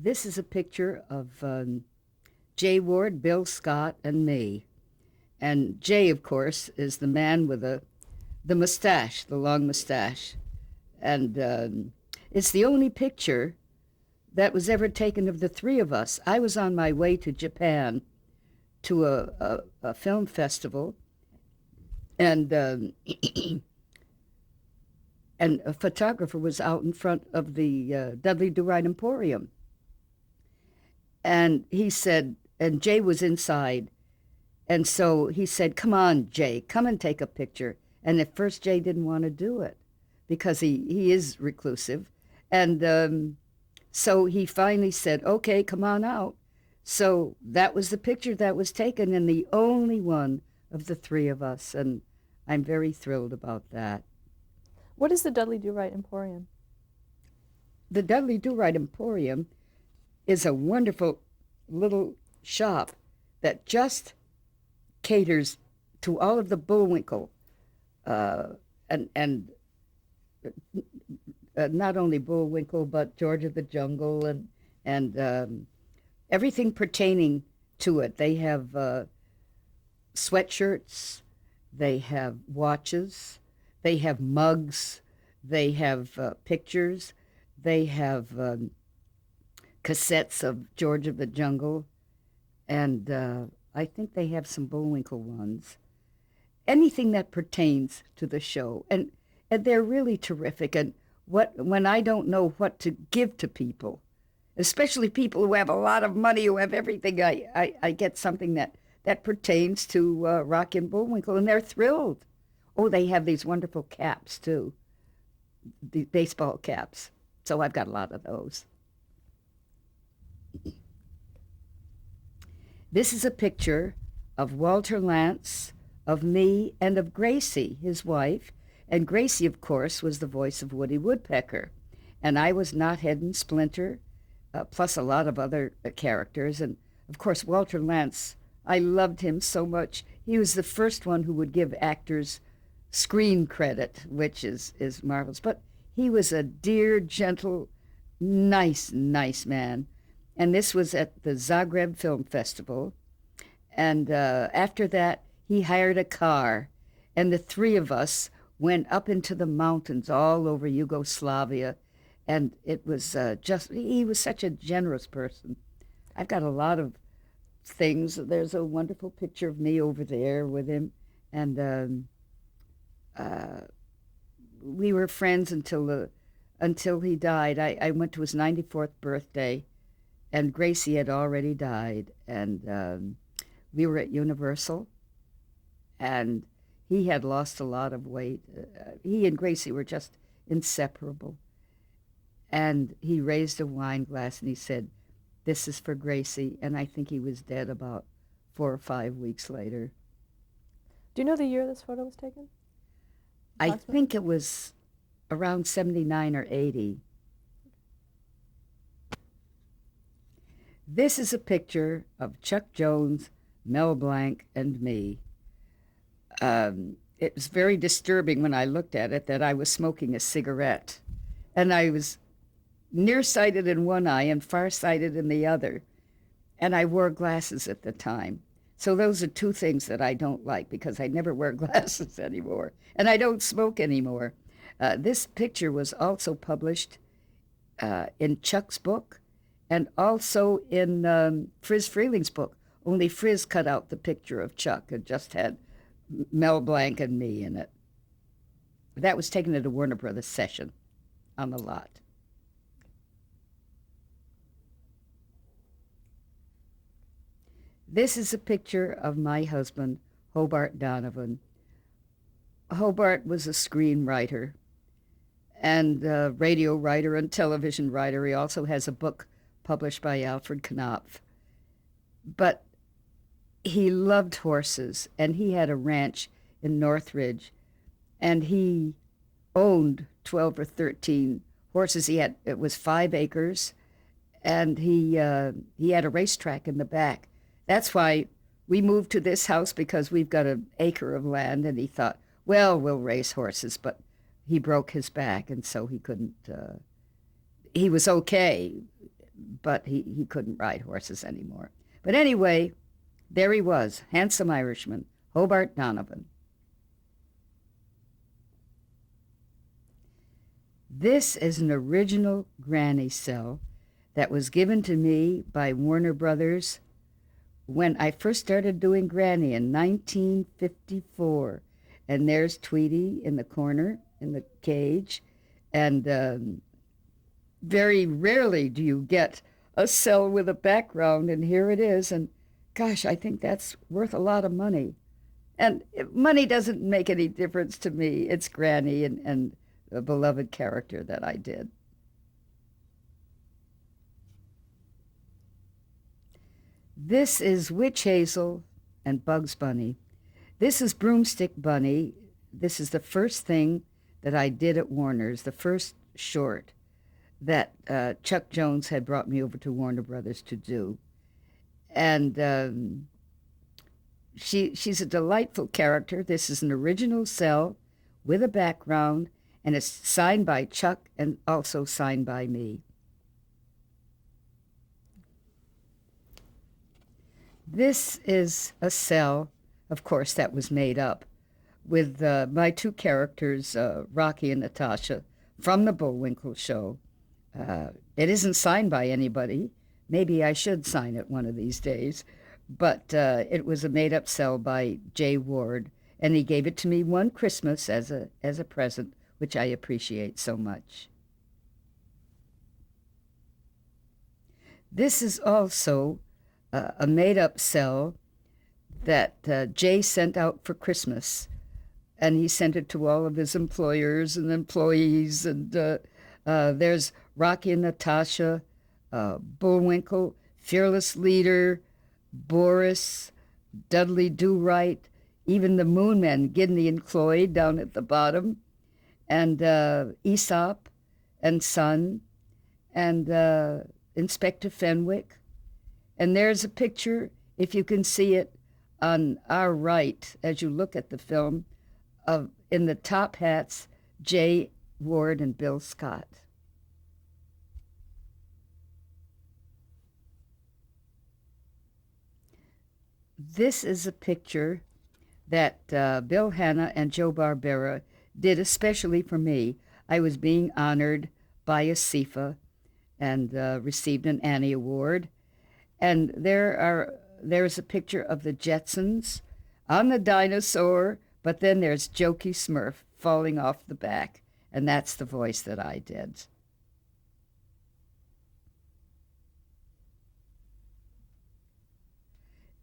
This is a picture of Jay Ward, Bill Scott, and me. And Jay, of course, is the man with the mustache, the long mustache. And it's the only picture that was ever taken of the three of us. I was on my way to Japan to a film festival, and and a photographer was out in front of the Dudley Do-Right Emporium. And he said, and Jay was inside, and so he said, "Come on, Jay, come and take a picture." And at first, Jay didn't want to do it because he is reclusive. And so he finally said, "Okay, come on out." So that was the picture that was taken, and the only one of the three of us. And I'm very thrilled about that. What is the Dudley Do-Right Emporium? The Dudley Do-Right Emporium is a wonderful little shop that just caters to all of the Bullwinkle and not only Bullwinkle but George of the Jungle and everything pertaining to it. They have sweatshirts, they have watches, they have mugs, they have pictures, they have cassettes of George of the Jungle, and I think they have some Bullwinkle ones. Anything that pertains to the show, and they're really terrific. And when I don't know what to give to people, especially people who have a lot of money, who have everything, I get something that pertains to Rocky and Bullwinkle, and they're thrilled. Oh, they have these wonderful caps too, the baseball caps. So I've got a lot of those. This is a picture of Walter Lantz, of me, and of Gracie, his wife. And Gracie, of course, was the voice of Woody Woodpecker. And I was Knothead and Splinter, plus a lot of other characters. And, of course, Walter Lantz, I loved him so much. He was the first one who would give actors screen credit, which is marvelous. But he was a dear, gentle, nice man. And this was at the Zagreb Film Festival. And after that, he hired a car, and the three of us went up into the mountains all over Yugoslavia. And it was he was such a generous person. I've got a lot of things. There's a wonderful picture of me over there with him. And we were friends until he died. I went to his 94th birthday, and Gracie had already died. And we were at Universal, and he had lost a lot of weight. He and Gracie were just inseparable. And he raised a wine glass and he said, "This is for Gracie." And I think he was dead about 4 or 5 weeks later. Do you know the year this photo was taken? I think it was around 79 or 80. This is a picture of Chuck Jones, Mel Blanc, and me. It was very disturbing when I looked at it that I was smoking a cigarette. And I was nearsighted in one eye and farsighted in the other. And I wore glasses at the time. So those are two things that I don't like because I never wear glasses anymore. And I don't smoke anymore. This picture was also published in Chuck's book and also in Friz Freeling's book. Only Friz cut out the picture of Chuck and just had Mel Blanc and me in it. That was taken at a Warner Brothers session on the lot. This is a picture of my husband, Hobart Donovan. Hobart was a screenwriter and a radio writer and television writer. He also has a book published by Alfred Knopf. But he loved horses, and he had a ranch in Northridge, and he owned 12 or 13 horses. It was 5 acres, and he had a racetrack in the back. That's why we moved to this house, because we've got an acre of land, and he thought, well, we'll race horses, but he broke his back, and so he couldn't, he was okay, but he couldn't ride horses anymore. But anyway, there he was, handsome Irishman, Hobart Donovan. This is an original granny cell that was given to me by Warner Brothers when I first started doing Granny in 1954. And there's Tweety in the corner, in the cage. And very rarely do you get a cell with a background, and here it is. And gosh, I think that's worth a lot of money. And money doesn't make any difference to me. It's Granny and a beloved character that I did. This is Witch Hazel and Bugs Bunny. This is Broomstick Bunny. This is the first thing that I did at Warner's, the first short that Chuck Jones had brought me over to Warner Brothers to do. And she's a delightful character. This is an original cell with a background, and it's signed by Chuck and also signed by me. This is a cell, of course, that was made up with my two characters, Rocky and Natasha, from the Bullwinkle show. It isn't signed by anybody. Maybe I should sign it one of these days. But it was a made-up cell by Jay Ward, and he gave it to me one Christmas as a present, which I appreciate so much. This is also a made-up cell that Jay sent out for Christmas, and he sent it to all of his employers and employees. And there's Rocky and Natasha, Bullwinkle, Fearless Leader, Boris, Dudley Do-Right, even the Moonmen, Gidney and Cloyd down at the bottom, and Aesop and Son, and Inspector Fenwick. And there's a picture, if you can see it, on our right as you look at the film, of in the top hats, Jay Ward and Bill Scott. This is a picture that Bill Hanna and Joe Barbera did especially for me. I was being honored by a CIFA and received an Annie Award. And there's a picture of the Jetsons on the dinosaur, but then there's Jokey Smurf falling off the back, and that's the voice that I did.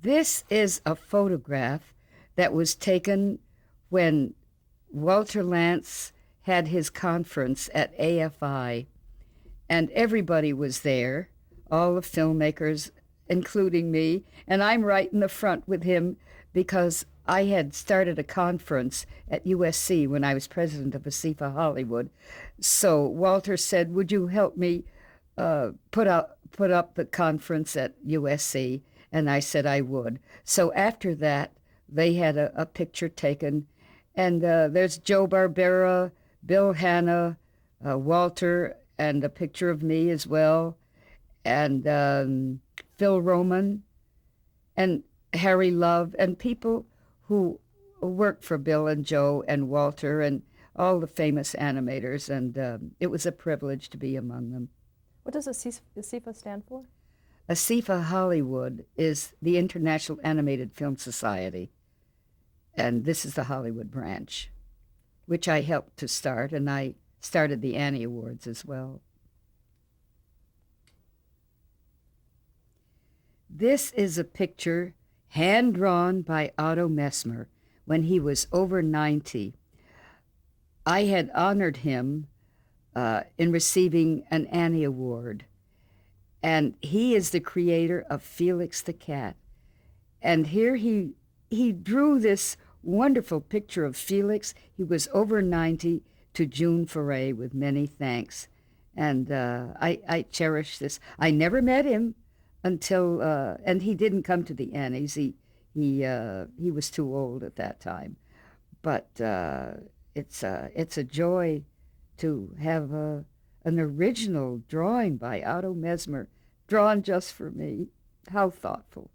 This is a photograph that was taken when Walter Lantz had his conference at AFI, and everybody was there, all the filmmakers, including me, and I'm right in the front with him because I had started a conference at USC when I was president of ASIFA Hollywood. So Walter said, would you help me put up the conference at USC? And I said I would. So after that, they had a picture taken, and there's Joe Barbera, Bill Hanna, Walter, and a picture of me as well, and Phil Roman, and Harry Love, and people who worked for Bill and Joe and Walter and all the famous animators, and it was a privilege to be among them. What does ASIFA stand for? ASIFA Hollywood is the International Animated Film Society, and this is the Hollywood branch, which I helped to start, and I started the Annie Awards as well. This is a picture hand-drawn by Otto Messmer when he was over 90. I had honored him in receiving an Annie Award, and he is the creator of Felix the Cat. And here he drew this wonderful picture of Felix. He was over 90, to June Foray, with many thanks. And I cherish this. I never met him until, and he didn't come to the Annies. He was too old at that time. But it's a joy to have an original drawing by Otto Messmer drawn just for me. How thoughtful.